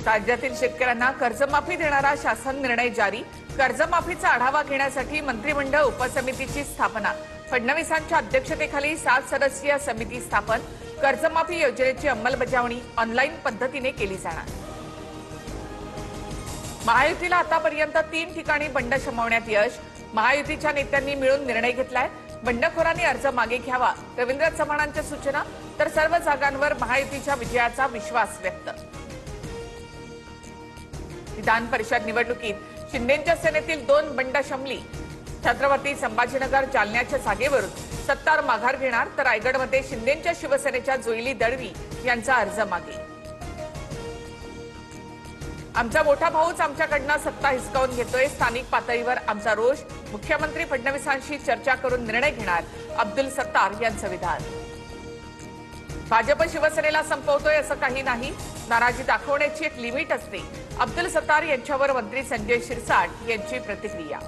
राज्यातील शेतकऱ्यांना कर्जमाफी देणारा शासन निर्णय जारी। कर्जमाफीचा आढावा घेण्यासाठी मंत्रिमंडळ उपसमितीची स्थापना। फडणवीसांच्या अध्यक्षतेखाली 7 सदस्यीय समिती स्थापन। कर्जमाफी योजनेची अंमलबजावणी ऑनलाईन पद्धतीने केली जाणार। महायुतीला आतापर्यंत 3 ठिकाणी बंड शमवण्यात यश। महायुतीच्या नेत्यांनी मिळून निर्णय घेतलाय। बंडखोरांनी अर्ज मागे घ्यावा, रवींद्र चव्हाणांच्या सूचना। तर सर्व जागांवर महायुतीच्या विजयाचा विश्वास व्यक्त। विधान परिषद निवडणुकीत शिंदेंच्या सेनेतील 2 बंड शमली। छत्रपती संभाजीनगर जालन्याच्या जागेवरून सत्तार माघार घेणार, तर रायगडमध्ये शिंदेंच्या शिवसेनेच्या जोईली दळवी यांचा अर्ज मागे। आमचा मोठा भाऊच आमच्याकडनं सत्ता हिसकावून घेतोय, स्थानिक पातळीवर आमचा रोष। मुख्यमंत्री फडणवीसांशी चर्चा करून निर्णय घेणार, अब्दुल सत्तार यांचं विधान। भाजप शिवसेनेला संपवतोय असं काही नाही, नाराजी दाखवण्याची एक लिमिट असते। अब्दुल सत्तार यांच्यावर मंत्री संजय शिरसाट यांची प्रतिक्रिया।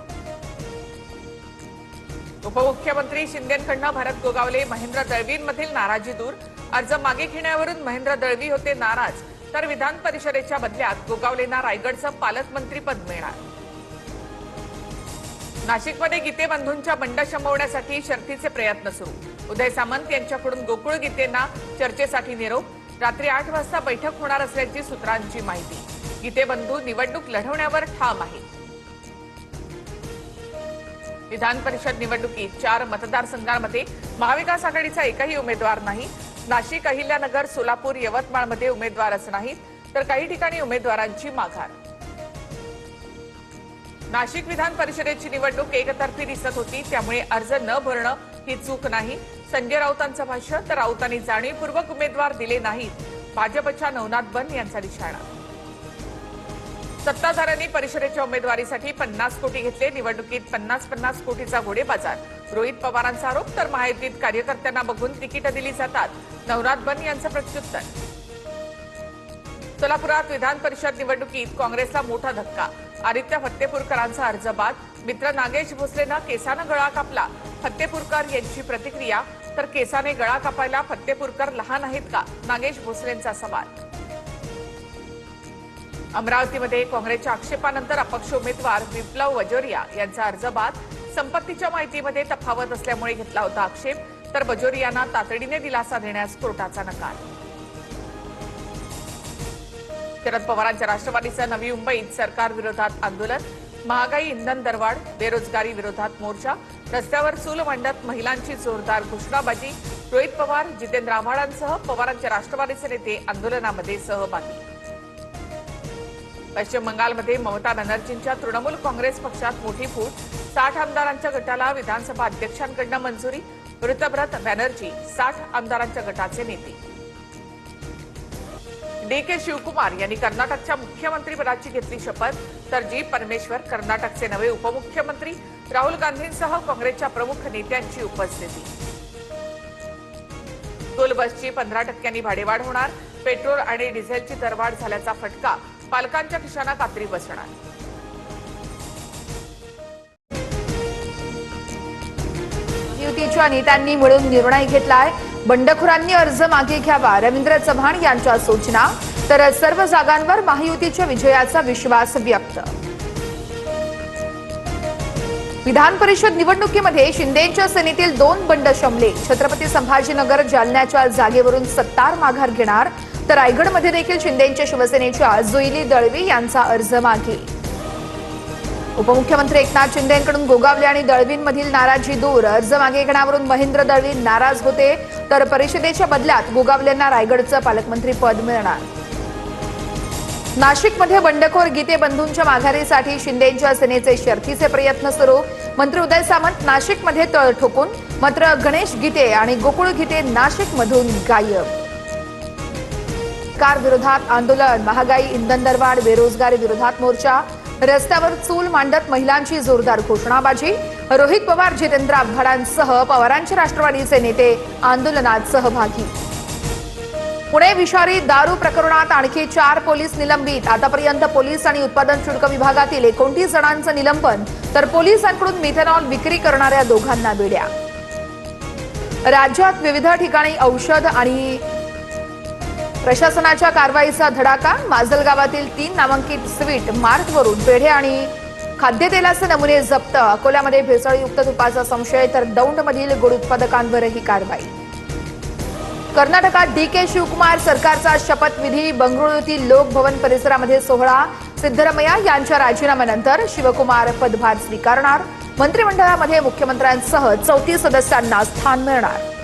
उपमुख्यमंत्री शिंदेंकडनं भरत गोगावले महेंद्र दळवींमधील नाराजी दूर। अर्ज मागे घेण्यावरून महेंद्र दळवी होते नाराज, तर विधान परिषदेच्या बदल्यात गोगावलेंना रायगडचं पालकमंत्रीपद मिळणार। नाशिकमध्ये गीते बंधूंच्या बंड शमवण्यासाठी शर्थीचे प्रयत्न सुरू। उदय सामंत यांच्याकडून गोकुळ गीतेंना चर्चेसाठी निरोप। रात्री 8 वाजता बैठक होणार असल्याची सूत्रांची माहिती। गीते बंधू निवडणूक लढवण्यावर ठाम आहेत। विधान परिषद निवडणुकीत 4 मतदारसंघांमध्ये महाविकास आघाडीचा एकही उमेदवार नाही। नाशिक, अहिल्यानगर, सोलापूर, यवतमाळमध्ये उमेदवारच नाहीत, तर काही ठिकाणी उमेदवारांची माघार। नाशिक विधान परिषदेची निवडणूक एकतर्फी दिसत होती, त्यामुळे अर्ज न भरणं ही चूक नाही। संजय राऊतांचं भाष्य, तर राऊतांनी जाणीवपूर्वक उमेदवार दिले नाहीत, भाजपच्या नवनाथ बन यांचा निशाणा। सत्ताधाऱ्यांनी परिषदेच्या उमेदवारीसाठी 50 कोटी घेतले, निवडणुकीत 50-50 कोटीचा घोडेबाजार। रोहित पवारांचा आरोप, तर महायुतीत कार्यकर्त्यांना बघून तिकीट दिली जातात, नवनाथ बन यांचं प्रत्युत्तर। सोलापुरात विधान परिषद निवडणुकीत काँग्रेसला मोठा धक्का। आदित्य फत्तेपूरकरांचा अर्ज बाद, मित्र नागेश भोसलेनं केसानं गळा कापला, फत्तेपूरकर यांची प्रतिक्रिया। तर केसाने गळा कापायला फत्तेपूरकर लहान आहेत का, नागेश भोसलेंचा सवाल। अमरावतीमध्ये काँग्रेसच्या आक्षेपानंतर अपक्ष उमेदवार विप्लव वजोरिया यांचा अर्ज बाद। संपत्तीच्या माहितीमध्ये तफावत असल्यामुळे घेतला होता आक्षेप, तर बजोरियांना तातडीने दिलासा देण्यास कोर्टाचा नकार। शरद पवारांच्या राष्ट्रवादीचं नवी मुंबईत सरकार विरोधात आंदोलन। महागाई, इंधन दरवाढ, बेरोजगारी विरोधात मोर्चा। रस्त्यावर चूल मांडत महिलांची जोरदार घोषणाबाजी। रोहित पवार, जितेंद्र आव्हाडांसह पवारांच्या राष्ट्रवादीचे नेते आंदोलनामध्ये सहभागी। पश्चिम बंगालमध्ये ममता बॅनर्जींच्या तृणमूल काँग्रेस पक्षात मोठी फूट। 60 आमदारांच्या गटाला विधानसभा अध्यक्षांकडून मंजुरी। ऋतव्रत बॅनर्जी 60 आमदारांच्या गटाचे नेते। डी.के. शिवकुमार यांनी कर्नाटकच्या मुख्यमंत्रीपदाची घेतली शपथ, तर जी. परमेश्वर कर्नाटकचे नवे उपमुख्यमंत्री। राहुल गांधींसह काँग्रेसच्या प्रमुख नेत्यांची उपस्थिती। टोल बसची 15% भाडेवाढ होणार। पेट्रोल आणि डिझेलची दरवाढ झाल्याचा फटका, पालकांच्या खिशाना कात्री बसणार। युतीच्या नेत्यांनी मिळून निर्णय घेतलाय। बंडखोरांनी अर्ज मागे घ्यावा, रवींद्र चव्हाण यांच्या सूचना। तर सर्व जागांवर महायुतीच्या विजयाचा विश्वास व्यक्त। विधान परिषद निवडणुकीमध्ये शिंदेंच्या सेनेतील 2 बंड शमले। छत्रपती संभाजीनगर जालन्याच्या जागेवरून सत्तार माघार घेणार, तर रायगडमध्ये देखील शिंदेंच्या शिवसेनेच्या जोईली दळवी यांचा अर्ज मागे। उपमुख्यमंत्री एकनाथ शिंदेंकडून गोगावले आणि दळवींमधील नाराजी दूर। अर्ज मागे घेण्यावरून महेंद्र दळवी नाराज होते, तर परिषदेच्या बदल्यात गोगावलेंना रायगडचं पालकमंत्रीपद मिळणार। नाशिकमध्ये बंडखोर गीते बंधूंच्या माघारीसाठी शिंदेंच्या सेनेचे शर्थीचे प्रयत्न सुरू। मंत्री उदय सामंत नाशिकमध्ये तळ ठोकून, मात्र गणेश गीते आणि गोकुळ गीते नाशिकमधून गायब। कार विरोधात आंदोलन, महागाई, इंधन दरवाढ, बेरोजगारी विरोधात मोर्चा। रस्त्यावर चूल मांडत महिलांची जोरदार घोषणाबाजी। रोहित पवार, जितेंद्र आव्हाडांसह पवारांचे राष्ट्रवादीचे नेते आंदोलनात सहभागी। पुणे विषारी दारू प्रकरणात आणखी 4 पोलीस निलंबित। आतापर्यंत पोलीस आणि उत्पादन शुल्क विभागातील 29 जणांचं निलंबन, तर पोलिसांकडून मिथेनॉल विक्री करणाऱ्या दोघांना बेड्या। राज्यात विविध ठिकाणी औषध आणि प्रशासनाच्या कारवाईचा धडाका. माजलगावातील 3 नामांकित स्वीट मार्टवरून पेढे आणि खाद्यतेलाचे नमुने जप्त. अकोल्यामध्ये भेसळयुक्त तुपाचा संशय, तर दौंडमधील गुळ उत्पादकांवरही कारवाई. कर्नाटकात DK शिवकुमार सरकारचा शपथविधी. बंगळुरूतील लोकभवन परिसरामध्ये सोहळा. सिद्धरामय्या यांच्या राजीनाम्यानंतर शिवकुमार पदभार स्वीकारणार. मंत्रिमंडळामध्ये मुख्यमंत्र्यांसह 34 सदस्यांना स्थान मिळणार.